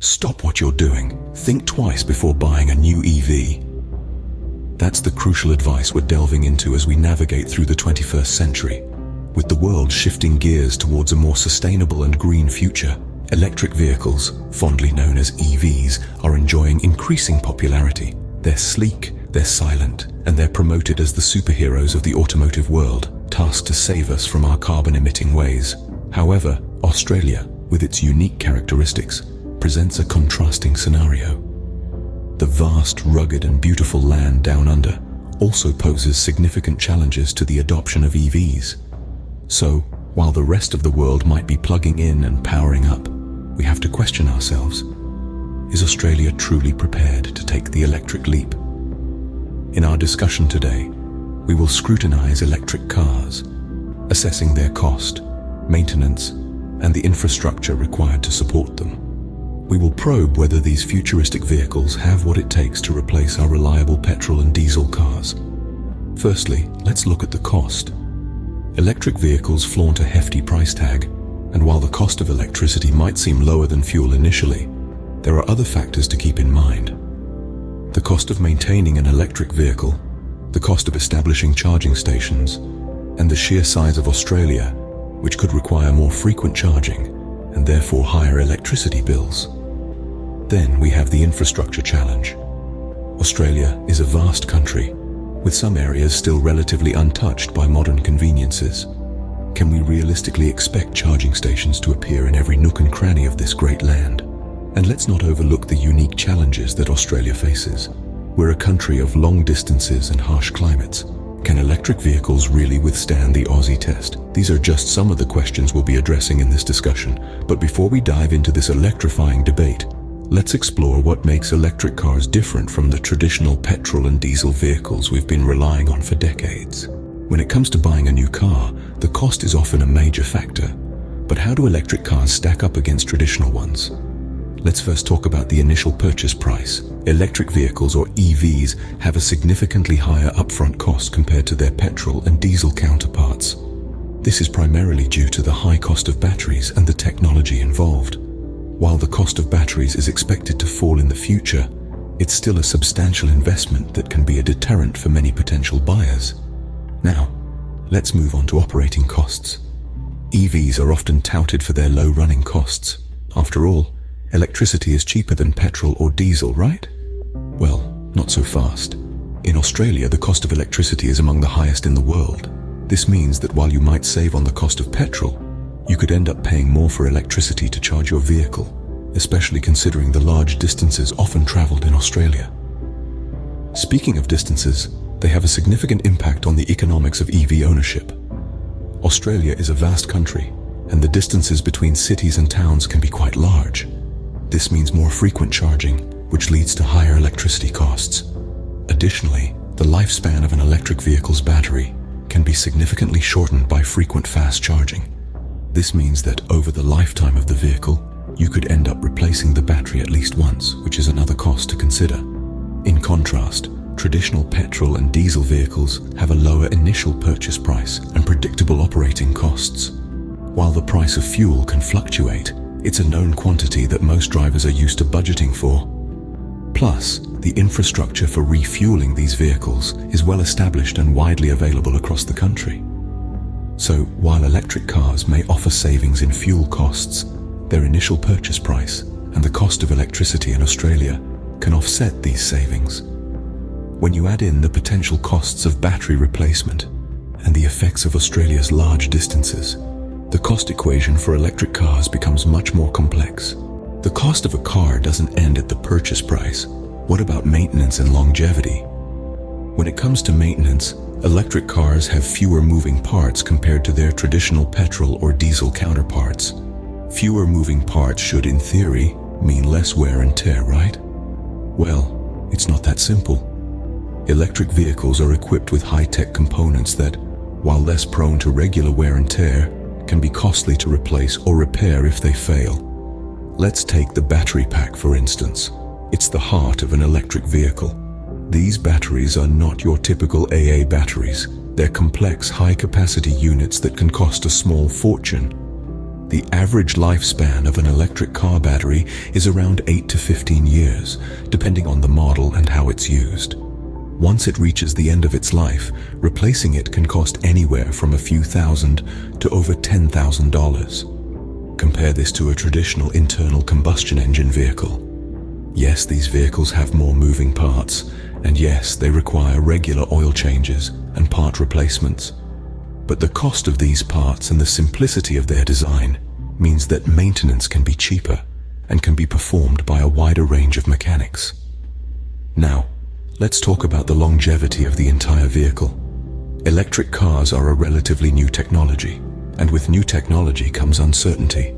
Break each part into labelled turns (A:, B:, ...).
A: Stop what you're doing. Think twice before buying a new EV. That's the crucial advice we're delving into as we navigate through the 21st century. With the world shifting gears towards a more sustainable and green future, electric vehicles, fondly known as EVs, are enjoying increasing popularity. They're sleek, they're silent, and they're promoted as the superheroes of the automotive world, tasked to save us from our carbon-emitting ways. However, Australia, with its unique characteristics, presents a contrasting scenario. The vast, rugged and beautiful land down under also poses significant challenges to the adoption of EVs. So, while the rest of the world might be plugging in and powering up, we have to question ourselves. Is Australia truly prepared to take the electric leap? In our discussion today, we will scrutinize electric cars, assessing their cost, maintenance, and the infrastructure required to support them. We will probe whether these futuristic vehicles have what it takes to replace our reliable petrol and diesel cars. Firstly, let's look at the cost. Electric vehicles flaunt a hefty price tag, and while the cost of electricity might seem lower than fuel initially, there are other factors to keep in mind. The cost of maintaining an electric vehicle, the cost of establishing charging stations, and the sheer size of Australia, which could require more frequent charging and therefore higher electricity bills. Then we have the infrastructure challenge. Australia is a vast country, with some areas still relatively untouched by modern conveniences. Can we realistically expect charging stations to appear in every nook and cranny of this great land? And let's not overlook the unique challenges that Australia faces. We're a country of long distances and harsh climates. Can electric vehicles really withstand the Aussie test? These are just some of the questions we'll be addressing in this discussion. But before we dive into this electrifying debate, let's explore what makes electric cars different from the traditional petrol and diesel vehicles we've been relying on for decades. When it comes to buying a new car, the cost is often a major factor. But how do electric cars stack up against traditional ones? Let's first talk about the initial purchase price. Electric vehicles, or EVs, have a significantly higher upfront cost compared to their petrol and diesel counterparts. This is primarily due to the high cost of batteries and the technology involved. While the cost of batteries is expected to fall in the future, it's still a substantial investment that can be a deterrent for many potential buyers. Now, let's move on to operating costs. EVs are often touted for their low running costs. After all, electricity is cheaper than petrol or diesel, right? Well, not so fast. In Australia, the cost of electricity is among the highest in the world. This means that while you might save on the cost of petrol, you could end up paying more for electricity to charge your vehicle, especially considering the large distances often traveled in Australia. Speaking of distances, they have a significant impact on the economics of EV ownership. Australia is a vast country, and the distances between cities and towns can be quite large. This means more frequent charging, which leads to higher electricity costs. Additionally, the lifespan of an electric vehicle's battery can be significantly shortened by frequent fast charging. This means that over the lifetime of the vehicle, you could end up replacing the battery at least once, which is another cost to consider. In contrast, traditional petrol and diesel vehicles have a lower initial purchase price and predictable operating costs. While the price of fuel can fluctuate, it's a known quantity that most drivers are used to budgeting for. Plus, the infrastructure for refueling these vehicles is well established and widely available across the country. So, while electric cars may offer savings in fuel costs, their initial purchase price and the cost of electricity in Australia can offset these savings. When you add in the potential costs of battery replacement and the effects of Australia's large distances, the cost equation for electric cars becomes much more complex. The cost of a car doesn't end at the purchase price. What about maintenance and longevity? When it comes to maintenance, electric cars have fewer moving parts compared to their traditional petrol or diesel counterparts. Fewer moving parts should, in theory, mean less wear and tear, right? Well, it's not that simple. Electric vehicles are equipped with high-tech components that, while less prone to regular wear and tear, can be costly to replace or repair if they fail. Let's take the battery pack, for instance. It's the heart of an electric vehicle. These batteries are not your typical AA batteries. They're complex, high-capacity units that can cost a small fortune. The average lifespan of an electric car battery is around 8 to 15 years, depending on the model and how it's used. Once it reaches the end of its life, replacing it can cost anywhere from a few thousand to over $10,000. Compare this to a traditional internal combustion engine vehicle. Yes, these vehicles have more moving parts, and yes, they require regular oil changes and part replacements. But the cost of these parts and the simplicity of their design means that maintenance can be cheaper and can be performed by a wider range of mechanics. Now, let's talk about the longevity of the entire vehicle. Electric cars are a relatively new technology, and with new technology comes uncertainty.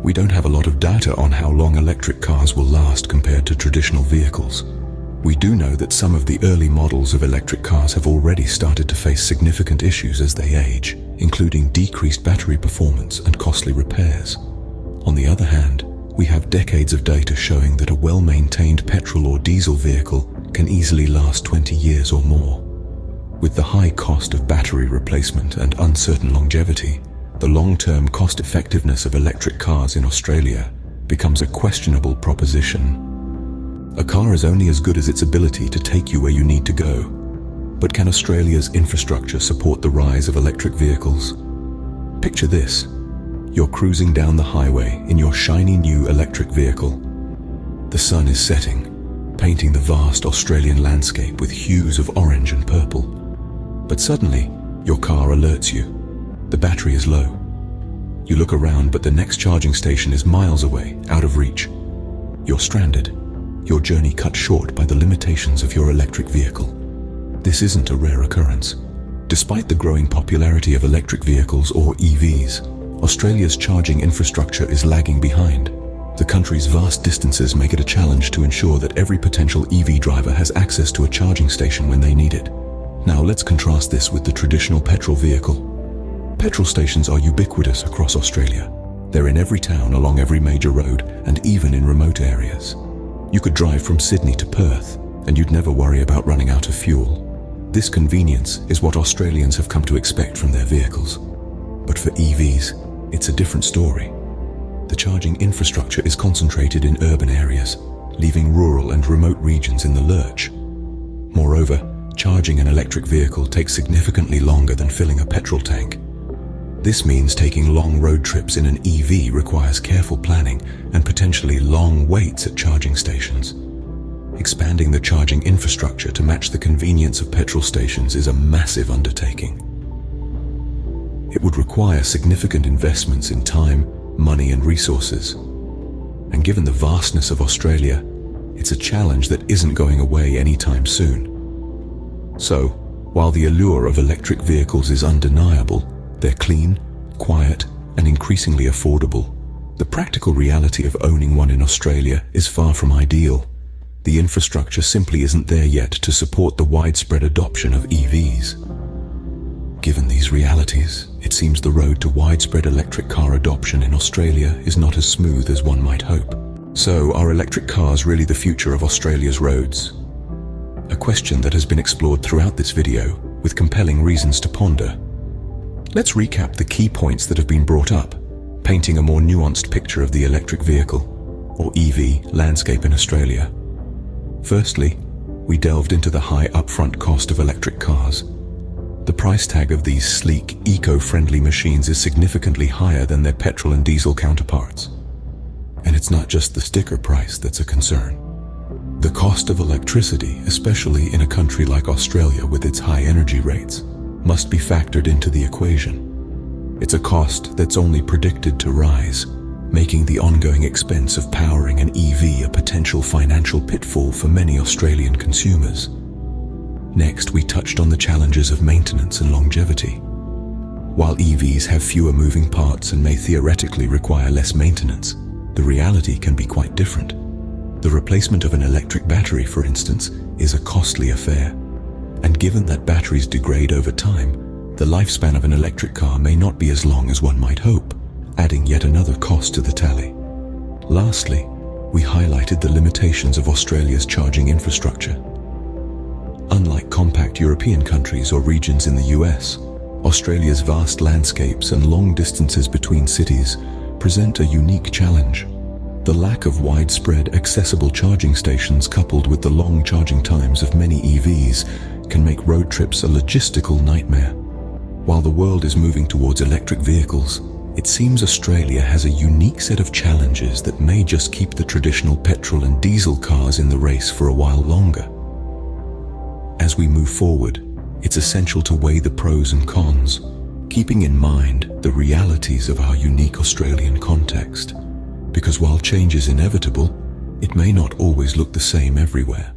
A: We don't have a lot of data on how long electric cars will last compared to traditional vehicles. We do know that some of the early models of electric cars have already started to face significant issues as they age, including decreased battery performance and costly repairs. On the other hand, we have decades of data showing that a well-maintained petrol or diesel vehicle can easily last 20 years or more. With the high cost of battery replacement and uncertain longevity, the long-term cost-effectiveness of electric cars in Australia becomes a questionable proposition. A car is only as good as its ability to take you where you need to go. But can Australia's infrastructure support the rise of electric vehicles? Picture this. You're cruising down the highway in your shiny new electric vehicle. The sun is setting, painting the vast Australian landscape with hues of orange and purple. But suddenly, your car alerts you. The battery is low. You look around, but the next charging station is miles away, out of reach. You're stranded. Your journey cut short by the limitations of your electric vehicle. This isn't a rare occurrence. Despite the growing popularity of electric vehicles, or EVs, Australia's charging infrastructure is lagging behind. The country's vast distances make it a challenge to ensure that every potential EV driver has access to a charging station when they need it. Now let's contrast this with the traditional petrol vehicle. Petrol stations are ubiquitous across Australia. They're in every town, along every major road, and even in remote areas. You could drive from Sydney to Perth, and you'd never worry about running out of fuel. This convenience is what Australians have come to expect from their vehicles. But for EVs, it's a different story. The charging infrastructure is concentrated in urban areas, leaving rural and remote regions in the lurch. Moreover, charging an electric vehicle takes significantly longer than filling a petrol tank. This means taking long road trips in an EV requires careful planning and potentially long waits at charging stations. Expanding the charging infrastructure to match the convenience of petrol stations is a massive undertaking. It would require significant investments in time, money, and resources. And given the vastness of Australia, it's a challenge that isn't going away anytime soon. So, while the allure of electric vehicles is undeniable, they're clean, quiet, and increasingly affordable. The practical reality of owning one in Australia is far from ideal. The infrastructure simply isn't there yet to support the widespread adoption of EVs. Given these realities, it seems the road to widespread electric car adoption in Australia is not as smooth as one might hope. So, are electric cars really the future of Australia's roads? A question that has been explored throughout this video, with compelling reasons to ponder. Let's recap the key points that have been brought up, painting a more nuanced picture of the electric vehicle, or EV, landscape in Australia. Firstly, we delved into the high upfront cost of electric cars. The price tag of these sleek, eco-friendly machines is significantly higher than their petrol and diesel counterparts. And it's not just the sticker price that's a concern. The cost of electricity, especially in a country like Australia with its high energy rates, must be factored into the equation. It's a cost that's only predicted to rise, making the ongoing expense of powering an EV a potential financial pitfall for many Australian consumers. Next, we touched on the challenges of maintenance and longevity. While EVs have fewer moving parts and may theoretically require less maintenance, the reality can be quite different. The replacement of an electric battery, for instance, is a costly affair. And given that batteries degrade over time, the lifespan of an electric car may not be as long as one might hope, adding yet another cost to the tally. Lastly, we highlighted the limitations of Australia's charging infrastructure. Unlike compact European countries or regions in the US, Australia's vast landscapes and long distances between cities present a unique challenge. The lack of widespread accessible charging stations coupled with the long charging times of many EVs can make road trips a logistical nightmare. While the world is moving towards electric vehicles, it seems Australia has a unique set of challenges that may just keep the traditional petrol and diesel cars in the race for a while longer. As we move forward, it's essential to weigh the pros and cons, keeping in mind the realities of our unique Australian context. Because while change is inevitable, it may not always look the same everywhere.